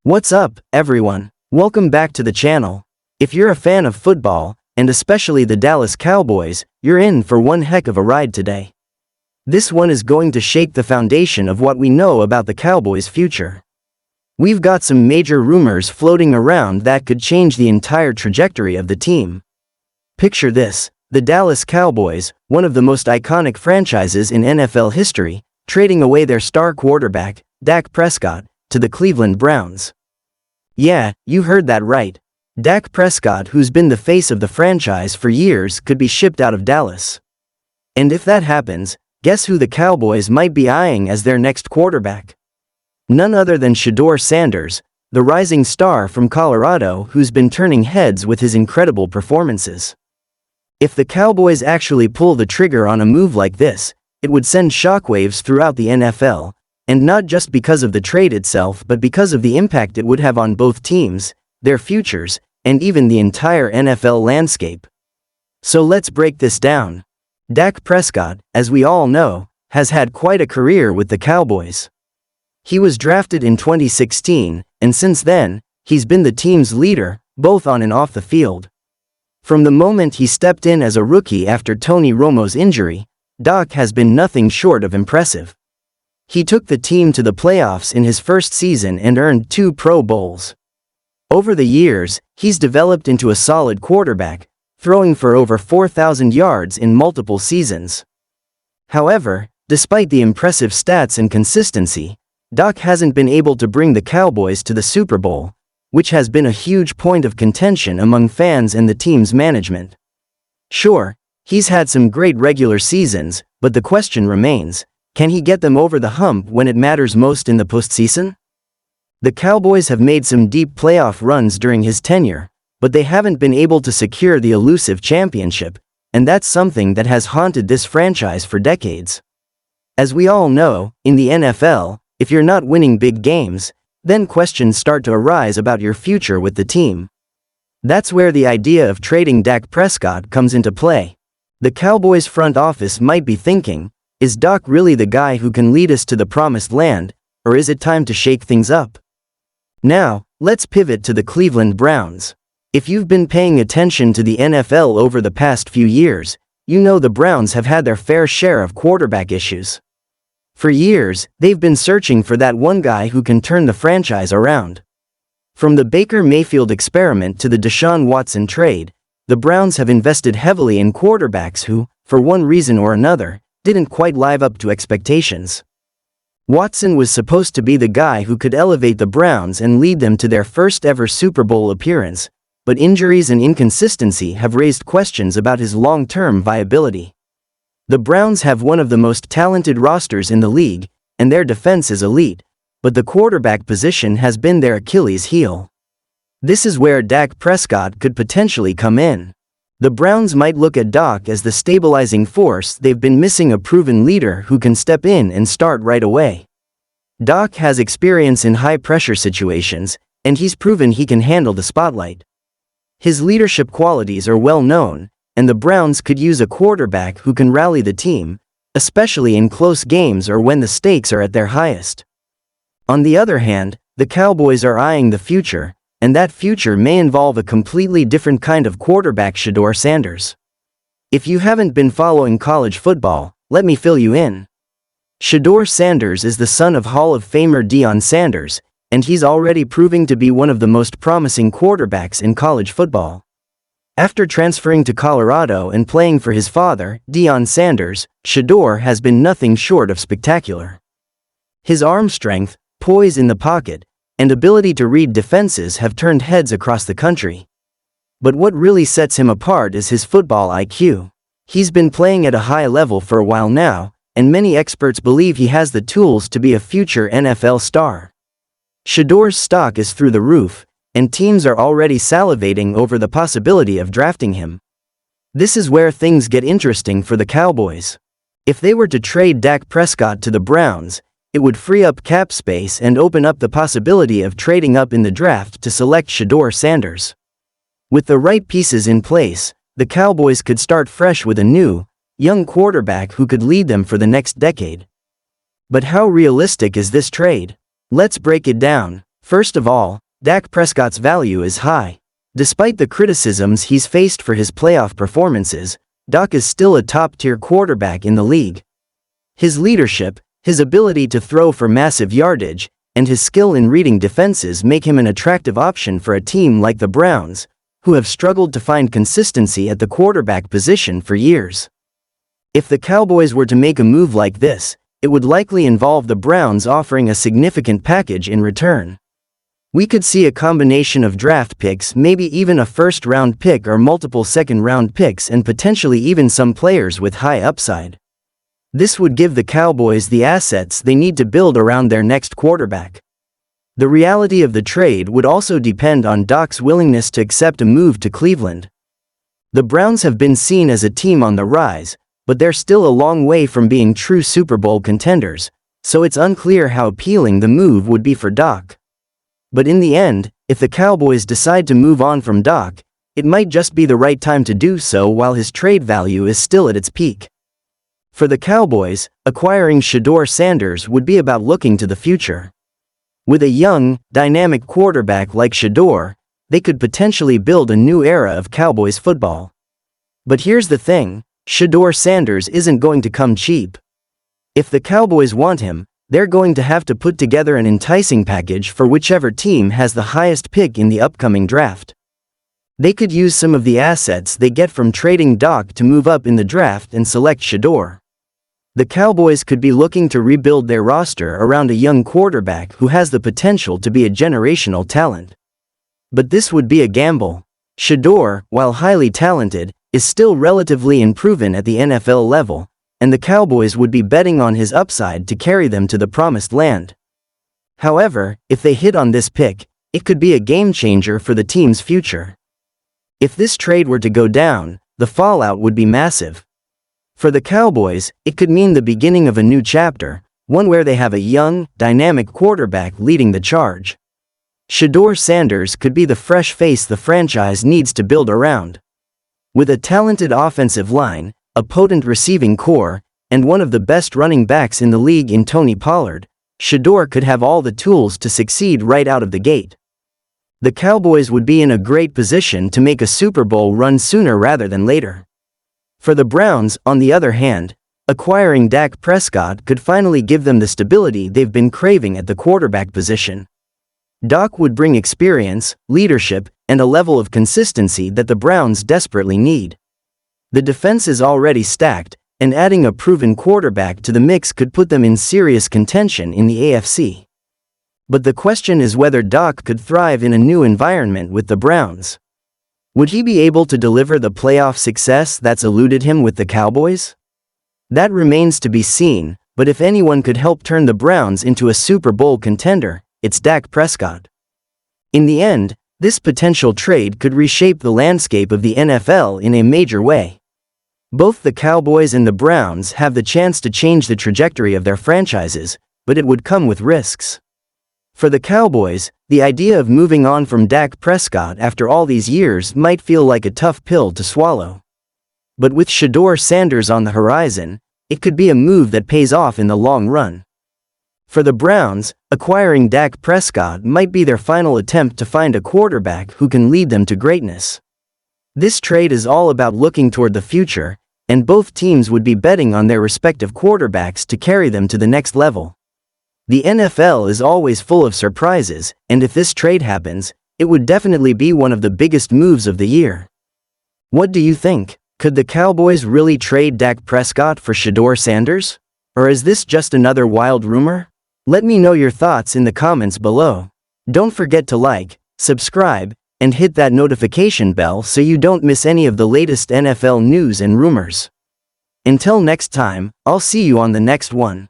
What's up, everyone? Welcome back to the channel. If you're a fan of football, and especially the Dallas Cowboys, you're in for one heck of a ride today. This one is going to shake the foundation of what we know about the Cowboys' future. We've got some major rumors floating around that could change the entire trajectory of the team. Picture this, the Dallas Cowboys, one of the most iconic franchises in NFL history, trading away their star quarterback, Dak Prescott, to the Cleveland Browns. Yeah, you heard that right. Dak Prescott, who's been the face of the franchise for years, could be shipped out of Dallas. And if that happens, guess who the Cowboys might be eyeing as their next quarterback? None other than Shedeur Sanders, the rising star from Colorado who's been turning heads with his incredible performances. If the Cowboys actually pull the trigger on a move like this, it would send shockwaves throughout the NFL, and not just because of the trade itself but because of the impact it would have on both teams, their futures, and even the entire NFL landscape. So let's break this down. Dak Prescott, as we all know, has had quite a career with the Cowboys. He was drafted in 2016, and since then, he's been the team's leader, both on and off the field. From the moment he stepped in as a rookie after Tony Romo's injury, Dak has been nothing short of impressive. He took the team to the playoffs in his first season and earned 2 Pro Bowls. Over the years, he's developed into a solid quarterback, throwing for over 4,000 yards in multiple seasons. However, despite the impressive stats and consistency, Dak hasn't been able to bring the Cowboys to the Super Bowl, which has been a huge point of contention among fans and the team's management. Sure, he's had some great regular seasons, but the question remains, can he get them over the hump when it matters most in the postseason? The Cowboys have made some deep playoff runs during his tenure, but they haven't been able to secure the elusive championship, and that's something that has haunted this franchise for decades. As we all know, in the NFL, if you're not winning big games, then questions start to arise about your future with the team. That's where the idea of trading Dak Prescott comes into play. The Cowboys front office might be thinking, is Dak really the guy who can lead us to the promised land, or is it time to shake things up? Now, let's pivot to the Cleveland Browns. If you've been paying attention to the NFL over the past few years, you know the Browns have had their fair share of quarterback issues. For years, they've been searching for that one guy who can turn the franchise around. From the Baker Mayfield experiment to the Deshaun Watson trade, the Browns have invested heavily in quarterbacks who, for one reason or another, didn't quite live up to expectations. Watson was supposed to be the guy who could elevate the Browns and lead them to their first ever Super Bowl appearance, but injuries and inconsistency have raised questions about his long-term viability. The Browns have one of the most talented rosters in the league, and their defense is elite, but the quarterback position has been their Achilles heel. This is where Dak Prescott could potentially come in. The Browns might look at Dak as the stabilizing force they've been missing, a proven leader who can step in and start right away. Dak has experience in high-pressure situations, and he's proven he can handle the spotlight. His leadership qualities are well known, and the Browns could use a quarterback who can rally the team, especially in close games or when the stakes are at their highest. On the other hand, the Cowboys are eyeing the future, and that future may involve a completely different kind of quarterback, Shedeur Sanders. If you haven't been following college football, let me fill you in. Shedeur Sanders is the son of Hall of Famer Deion Sanders, and he's already proving to be one of the most promising quarterbacks in college football. After transferring to Colorado and playing for his father, Deion Sanders, Shedeur has been nothing short of spectacular. His arm strength, poise in the pocket, and ability to read defenses have turned heads across the country. But what really sets him apart is his football IQ. He's been playing at a high level for a while now, and many experts believe he has the tools to be a future NFL star. Shedeur's stock is through the roof, and teams are already salivating over the possibility of drafting him. This is where things get interesting for the Cowboys. If they were to trade Dak Prescott to the Browns, it would free up cap space and open up the possibility of trading up in the draft to select Shedeur Sanders. With the right pieces in place, the Cowboys could start fresh with a new, young quarterback who could lead them for the next decade. But how realistic is this trade? Let's break it down. First of all, Dak Prescott's value is high. Despite the criticisms he's faced for his playoff performances, Dak is still a top-tier quarterback in the league. His leadership, his ability to throw for massive yardage, and his skill in reading defenses make him an attractive option for a team like the Browns, who have struggled to find consistency at the quarterback position for years. If the Cowboys were to make a move like this, it would likely involve the Browns offering a significant package in return. We could see a combination of draft picks, maybe even a first-round pick or multiple second-round picks, and potentially even some players with high upside. This would give the Cowboys the assets they need to build around their next quarterback. The reality of the trade would also depend on Dak's willingness to accept a move to Cleveland. The Browns have been seen as a team on the rise, but they're still a long way from being true Super Bowl contenders, so it's unclear how appealing the move would be for Dak. But in the end, if the Cowboys decide to move on from Dak, it might just be the right time to do so while his trade value is still at its peak. For the Cowboys, acquiring Shedeur Sanders would be about looking to the future. With a young, dynamic quarterback like Shedeur, they could potentially build a new era of Cowboys football. But here's the thing, Shedeur Sanders isn't going to come cheap. If the Cowboys want him, they're going to have to put together an enticing package for whichever team has the highest pick in the upcoming draft. They could use some of the assets they get from trading Dak to move up in the draft and select Shedeur. The Cowboys could be looking to rebuild their roster around a young quarterback who has the potential to be a generational talent. But this would be a gamble. Shedeur, while highly talented, is still relatively unproven at the NFL level, and the Cowboys would be betting on his upside to carry them to the promised land. However, if they hit on this pick, it could be a game-changer for the team's future. If this trade were to go down, the fallout would be massive. For the Cowboys, it could mean the beginning of a new chapter, one where they have a young, dynamic quarterback leading the charge. Shedeur Sanders could be the fresh face the franchise needs to build around. With a talented offensive line, a potent receiving core, and one of the best running backs in the league in Tony Pollard, Shedeur could have all the tools to succeed right out of the gate. The Cowboys would be in a great position to make a Super Bowl run sooner rather than later. For the Browns, on the other hand, acquiring Dak Prescott could finally give them the stability they've been craving at the quarterback position. Dak would bring experience, leadership, and a level of consistency that the Browns desperately need. The defense is already stacked, and adding a proven quarterback to the mix could put them in serious contention in the AFC. But the question is whether Dak could thrive in a new environment with the Browns. Would he be able to deliver the playoff success that's eluded him with the Cowboys? That remains to be seen, but if anyone could help turn the Browns into a Super Bowl contender, it's Dak Prescott. In the end, this potential trade could reshape the landscape of the NFL in a major way. Both the Cowboys and the Browns have the chance to change the trajectory of their franchises, but it would come with risks. For the Cowboys, the idea of moving on from Dak Prescott after all these years might feel like a tough pill to swallow. But with Shedeur Sanders on the horizon, it could be a move that pays off in the long run. For the Browns, acquiring Dak Prescott might be their final attempt to find a quarterback who can lead them to greatness. This trade is all about looking toward the future, and both teams would be betting on their respective quarterbacks to carry them to the next level. The NFL is always full of surprises, and if this trade happens, it would definitely be one of the biggest moves of the year. What do you think? Could the Cowboys really trade Dak Prescott for Shedeur Sanders? Or is this just another wild rumor? Let me know your thoughts in the comments below. Don't forget to like, subscribe, and hit that notification bell so you don't miss any of the latest NFL news and rumors. Until next time, I'll see you on the next one.